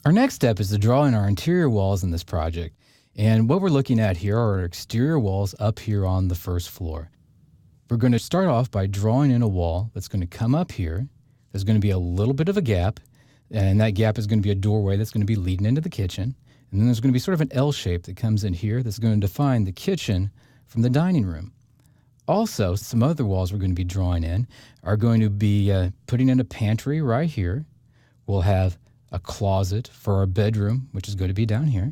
Our next step is to draw in our interior walls in this project. And what we're looking at here are our exterior walls up here on the first floor. We're going to start off by drawing in a wall that's going to come up here. There's going to be a little bit of a gap, and that gap is going to be a doorway that's going to be leading into the kitchen. And then there's going to be sort of an L shape that comes in here that's going to define the kitchen from the dining room. Also, some other walls we're going to be drawing in are going to be putting in a pantry right here. We'll have a closet for our bedroom, which is going to be down here.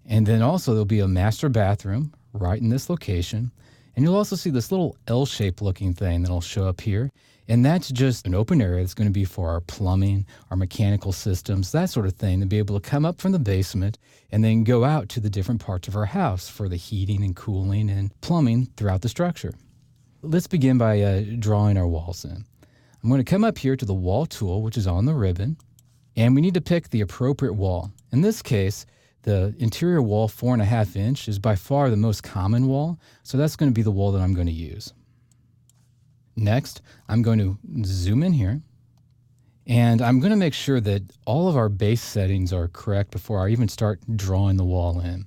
And then also there'll be a master bathroom right in this location. And you'll also see this little L-shaped looking thing that'll show up here. And that's just an open area that's going to be for our plumbing, our mechanical systems, that sort of thing, to be able to come up from the basement and then go out to the different parts of our house for the heating and cooling and plumbing throughout the structure. Let's begin by drawing our walls in. I'm going to come up here to the wall tool, which is on the ribbon, and we need to pick the appropriate wall. In this case, the interior wall 4.5 inch is by far the most common wall, so that's going to be the wall that I'm going to use. Next, I'm going to zoom in here, and I'm going to make sure that all of our base settings are correct before I even start drawing the wall in.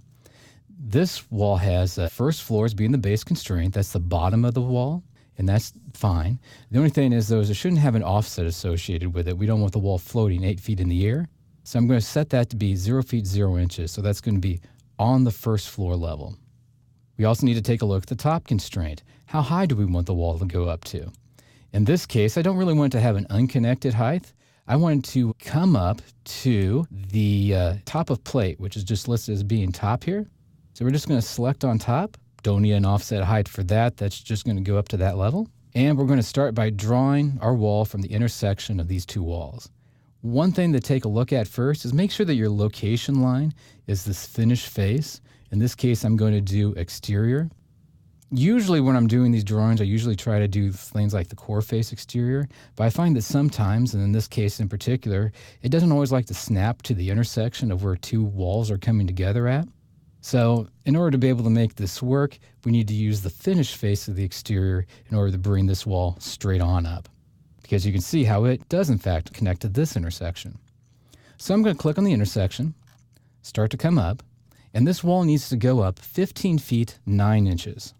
This wall has first floors being the base constraint. That's the bottom of the wall, and that's fine. The only thing is, though, is it shouldn't have an offset associated with it. We don't want the wall floating 8 feet in the air. So I'm going to set that to be 0 feet 0 inches. So that's going to be on the first floor level. We also need to take a look at the top constraint. How high do we want the wall to go up to? In this case, I don't really want it to have an unconnected height. I want it to come up to the top of plate, which is just listed as being top here. So we're just going to select on top. Don't need an offset height for that. That's just going to go up to that level. And we're going to start by drawing our wall from the intersection of these two walls. One thing to take a look at first is make sure that your location line is this finished face. In this case, I'm going to do exterior. Usually when I'm doing these drawings, I usually try to do things like the core face exterior, but I find that sometimes, and in this case in particular, it doesn't always like to snap to the intersection of where two walls are coming together at. So in order to be able to make this work, we need to use the finished face of the exterior in order to bring this wall straight on up, because you can see how it does in fact connect to this intersection. So I'm going to click on the intersection, start to come up, and this wall needs to go up 15 feet 9 inches.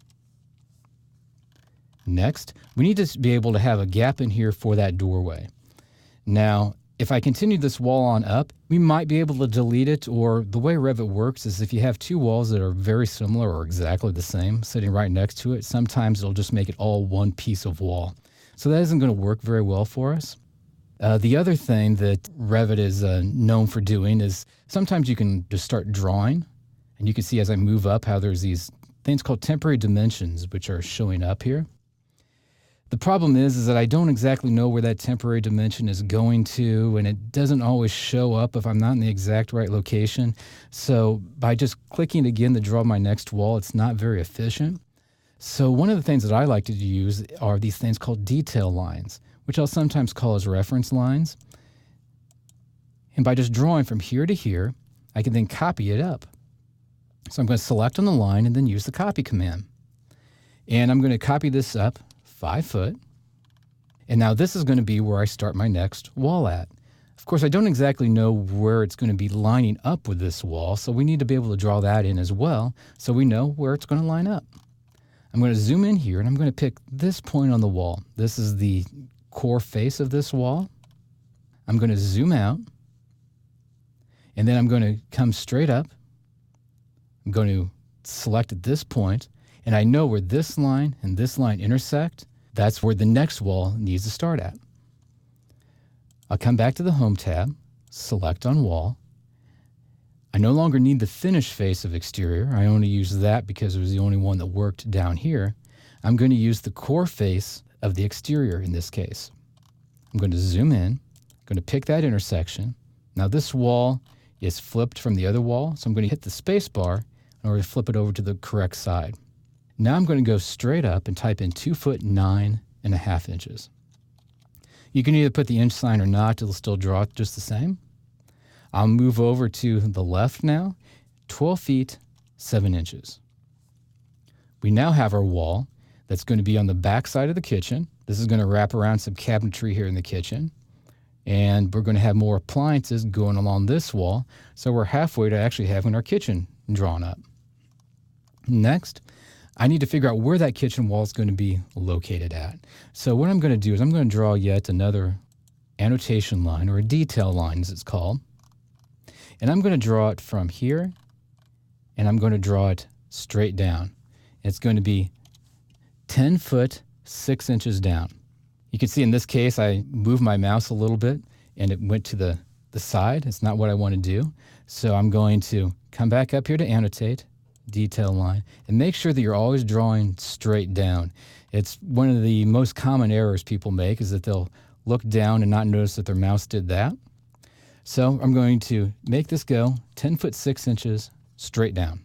Next, we need to be able to have a gap in here for that doorway. Now, if I continue this wall on up, we might be able to delete it, or the way Revit works is if you have two walls that are very similar or exactly the same sitting right next to it, sometimes it'll just make it all one piece of wall. So that isn't going to work very well for us. The other thing that Revit is known for doing is sometimes you can just start drawing, and you can see as I move up how there's these things called temporary dimensions which are showing up here. The problem is that I don't exactly know where that temporary dimension is going to, and it doesn't always show up if I'm not in the exact right location. So by just clicking again to draw my next wall, it's not very efficient. So one of the things that I like to use are these things called detail lines, which I'll sometimes call as reference lines. And by just drawing from here to here, I can then copy it up. So I'm going to select on the line and then use the copy command. And I'm going to copy this up 5 foot. And now this is going to be where I start my next wall at. Of course, I don't exactly know where it's going to be lining up with this wall, so we need to be able to draw that in as well so we know where it's going to line up. I'm going to zoom in here and I'm going to pick this point on the wall. This is the core face of this wall. I'm going to zoom out, and then I'm going to come straight up. I'm going to select at this point, and I know where this line and this line intersect. That's where the next wall needs to start at. I'll come back to the Home tab, select on Wall. I no longer need the finished face of exterior. I only use that because it was the only one that worked down here. I'm going to use the core face of the exterior in this case. I'm going to zoom in. I'm going to pick that intersection. Now this wall is flipped from the other wall, so I'm going to hit the space bar in order to flip it over to the correct side. Now I'm going to go straight up and type in 2 foot 9.5 inches. You can either put the inch sign or not, it'll still draw it just the same. I'll move over to the left now, 12 feet 7 inches. We now have our wall that's going to be on the back side of the kitchen. This is going to wrap around some cabinetry here in the kitchen. And we're going to have more appliances going along this wall. So we're halfway to actually having our kitchen drawn up. Next, I need to figure out where that kitchen wall is going to be located at. So what I'm going to do is I'm going to draw yet another annotation line, or a detail line as it's called. And I'm going to draw it from here, and I'm going to draw it straight down. It's going to be 10 foot, 6 inches down. You can see in this case, I moved my mouse a little bit and it went to the side. It's not what I want to do. So I'm going to come back up here to annotate, detail line, and make sure that you're always drawing straight down. It's one of the most common errors people make, is that they'll look down and not notice that their mouse did that. So I'm going to make this go 10 foot 6 inches straight down.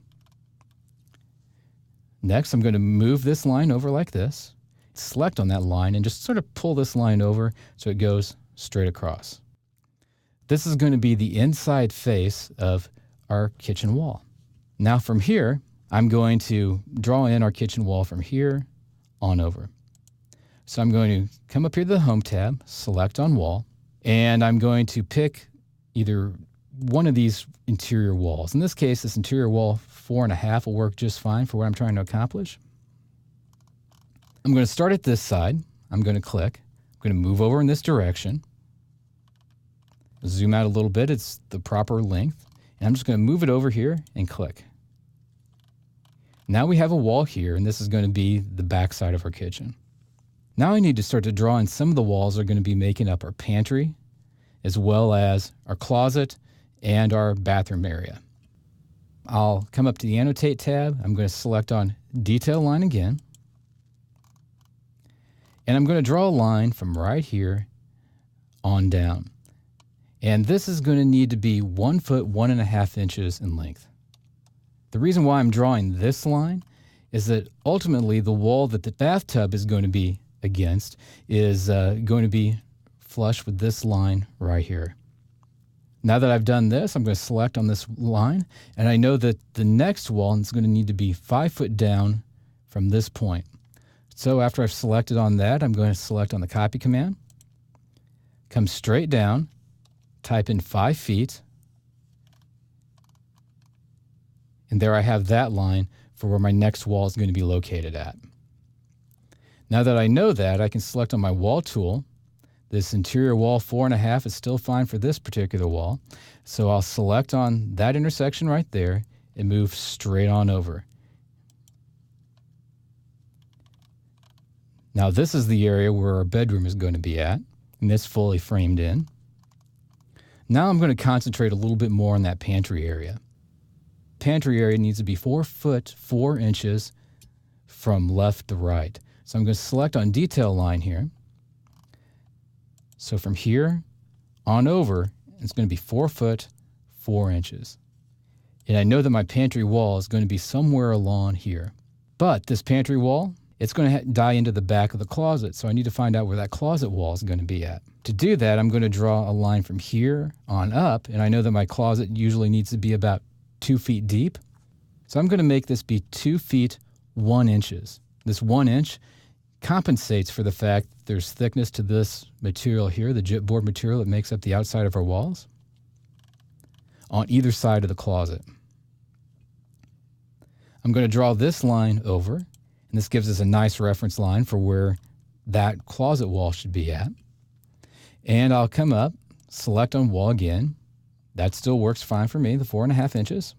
Next, I'm going to move this line over like this, select on that line, and just sort of pull this line over so it goes straight across. This is going to be the inside face of our kitchen wall. Now from here, I'm going to draw in our kitchen wall from here on over. So I'm going to come up here to the Home tab, select on wall, and I'm going to pick either one of these interior walls. In this case, this interior wall 4.5 will work just fine for what I'm trying to accomplish. I'm going to start at this side. I'm going to click. I'm going to move over in this direction. Zoom out a little bit. It's the proper length. And I'm just going to move it over here and click. Now we have a wall here, and this is going to be the back side of our kitchen. Now I need to start to draw in some of the walls that are going to be making up our pantry, as well as our closet and our bathroom area. I'll come up to the Annotate tab. I'm going to select on Detail Line again. And I'm going to draw a line from right here on down. And this is going to need to be 1 foot, 1.5 inches in length. The reason why I'm drawing this line is that ultimately the wall that the bathtub is going to be against is going to be flush with this line right here. Now that I've done this, I'm going to select on this line, and I know that the next wall is going to need to be 5 foot down from this point. So after I've selected on that, I'm going to select on the copy command, come straight down, type in 5 feet, and there I have that line for where my next wall is going to be located at. Now that I know that, I can select on my wall tool. This interior wall 4.5 is still fine for this particular wall. So I'll select on that intersection right there and move straight on over. Now this is the area where our bedroom is going to be at, and it's fully framed in. Now I'm going to concentrate a little bit more on that pantry area. Pantry area needs to be 4 foot 4 inches from left to right. So I'm going to select on Detail Line here. So from here on over, it's going to be 4 foot 4 inches. And I know that my pantry wall is going to be somewhere along here. But this pantry wall, it's going to die into the back of the closet. So I need to find out where that closet wall is going to be at. To do that, I'm going to draw a line from here on up. And I know that my closet usually needs to be about 2 feet deep. So I'm going to make this be 2 feet 1 inches. This 1 inch compensates for the fact that there's thickness to this material here, the gypboard material that makes up the outside of our walls, on either side of the closet. I'm going to draw this line over, and this gives us a nice reference line for where that closet wall should be at. And I'll come up, select on wall again. That still works fine for me, the 4.5 inches.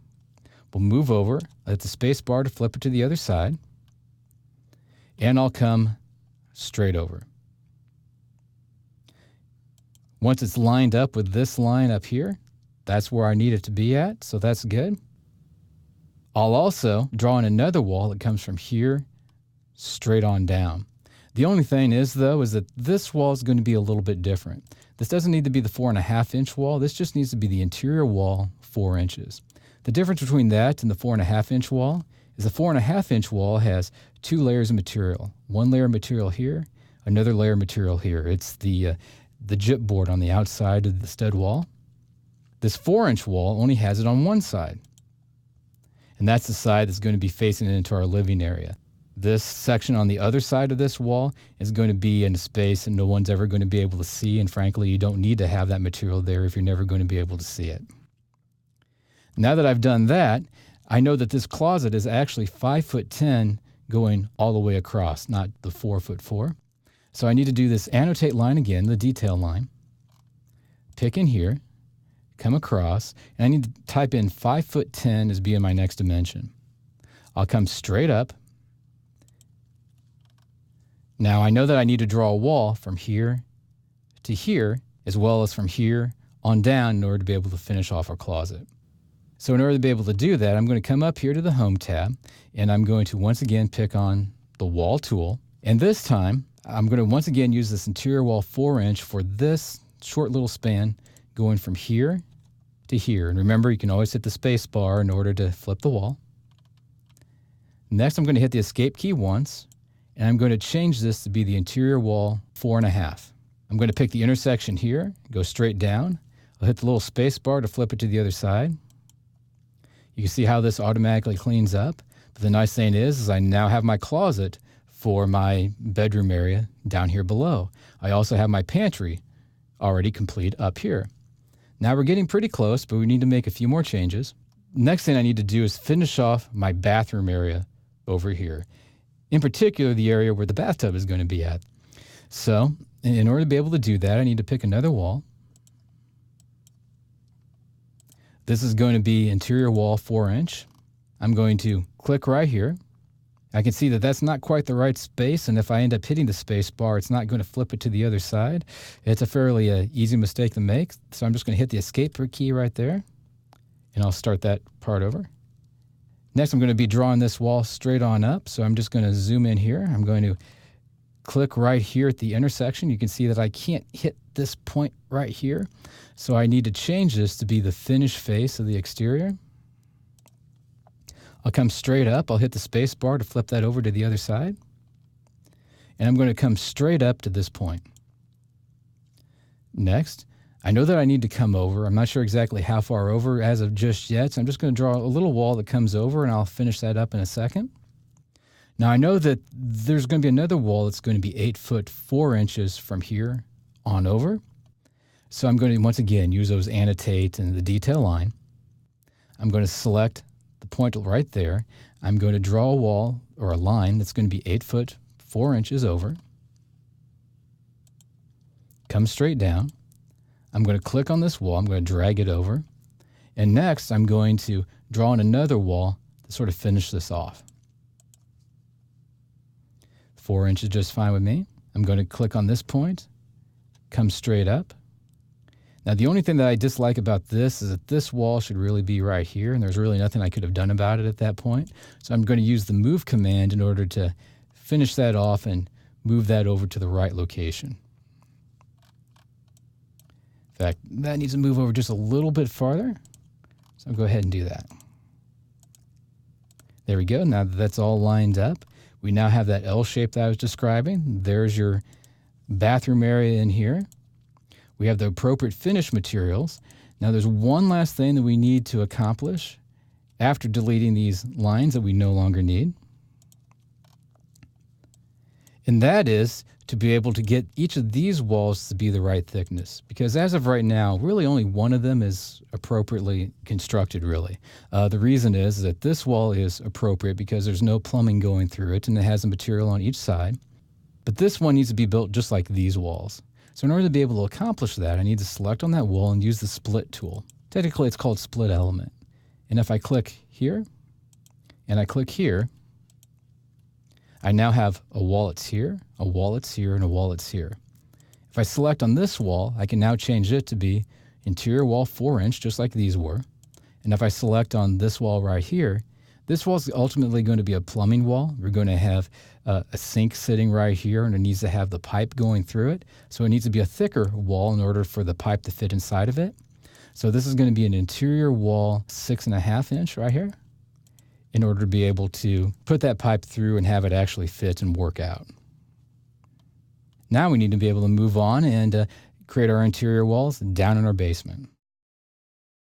We'll move over, hit the space bar to flip it to the other side. And I'll come straight over. Once it's lined up with this line up here, that's where I need it to be at, so that's good. I'll also draw in another wall that comes from here straight on down. The only thing is, though, is that this wall is going to be a little bit different. This doesn't need to be the 4.5 inch wall. This just needs to be the interior wall 4 inches. The difference between that and the 4.5 inch wall is the 4.5 inch wall has 2 layers of material. One layer of material here, another layer of material here. It's the gypboard on the outside of the stud wall. This 4 inch wall only has it on one side. And that's the side that's going to be facing into our living area. This section on the other side of this wall is going to be in a space that no one's ever going to be able to see, and frankly, you don't need to have that material there if you're never going to be able to see it. Now that I've done that, I know that this closet is actually 5'10" going all the way across, not the 4'4". So I need to do this annotate line again, the detail line. Pick in here, come across, and I need to type in 5'10" as being my next dimension. I'll come straight up. Now I know that I need to draw a wall from here to here, as well as from here on down in order to be able to finish off our closet. So in order to be able to do that, I'm going to come up here to the Home tab, and I'm going to once again pick on the Wall tool. And this time, I'm going to once again use this interior wall 4-inch for this short little span going from here to here. And remember, you can always hit the space bar in order to flip the wall. Next, I'm going to hit the Escape key once, and I'm going to change this to be the interior wall 4.5. I'm going to pick the intersection here, go straight down. I'll hit the little space bar to flip it to the other side. You can see how this automatically cleans up. But the nice thing is I now have my closet for my bedroom area down here below. I also have my pantry already complete up here. Now we're getting pretty close, but we need to make a few more changes. Next thing I need to do is finish off my bathroom area over here. In particular, the area where the bathtub is going to be at. So in order to be able to do that, I need to pick another wall. This is going to be interior wall 4-inch. I'm going to click right here. I can see that that's not quite the right space, and if I end up hitting the space bar, it's not going to flip it to the other side. It's a fairly easy mistake to make, so I'm just going to hit the Escape key right there, and I'll start that part over. Next, I'm going to be drawing this wall straight on up, so I'm just going to zoom in here. I'm going to click right here at the intersection. You can see that I can't hit this point right here, so I need to change this to be the finished face of the exterior. I'll come straight up. I'll hit the space bar to flip that over to the other side. And I'm going to come straight up to this point. Next, I know that I need to come over. I'm not sure exactly how far over as of just yet, so I'm just going to draw a little wall that comes over, and I'll finish that up in a second. Now I know that there's going to be another wall that's going to be 8'4" from here on over. So I'm going to once again use those annotate and the detail line. I'm going to select the point right there. I'm going to draw a wall or a line that's going to be 8'4" over. Come straight down. I'm going to click on this wall. I'm going to drag it over. And next, I'm going to draw in another wall to sort of finish this off. 4 inches is just fine with me. I'm going to click on this point, come straight up. Now, the only thing that I dislike about this is that this wall should really be right here, and there's really nothing I could have done about it at that point. So I'm going to use the move command in order to finish that off and move that over to the right location. In fact, that needs to move over just a little bit farther. So I'll go ahead and do that. There we go. Now that that's all lined up, we now have that L shape that I was describing. There's your bathroom area in here. We have the appropriate finish materials. Now there's one last thing that we need to accomplish after deleting these lines that we no longer need. And that is to be able to get each of these walls to be the right thickness. Because as of right now, really only one of them is appropriately constructed, really. The reason is that this wall is appropriate because there's no plumbing going through it and it has a material on each side. But this one needs to be built just like these walls. So in order to be able to accomplish that, I need to select on that wall and use the split tool. Technically, it's called split element. And if I click here and I click here, I now have a wall that's here, a wall that's here, and a wall that's here. If I select on this wall, I can now change it to be interior wall 4-inch, just like these were. And if I select on this wall right here, this wall is ultimately going to be a plumbing wall. We're going to have a sink sitting right here, and it needs to have the pipe going through it. So it needs to be a thicker wall in order for the pipe to fit inside of it. So this is going to be an interior wall 6.5-inch right here in order to be able to put that pipe through and have it actually fit and work out. Now we need to be able to move on and create our interior walls down in our basement.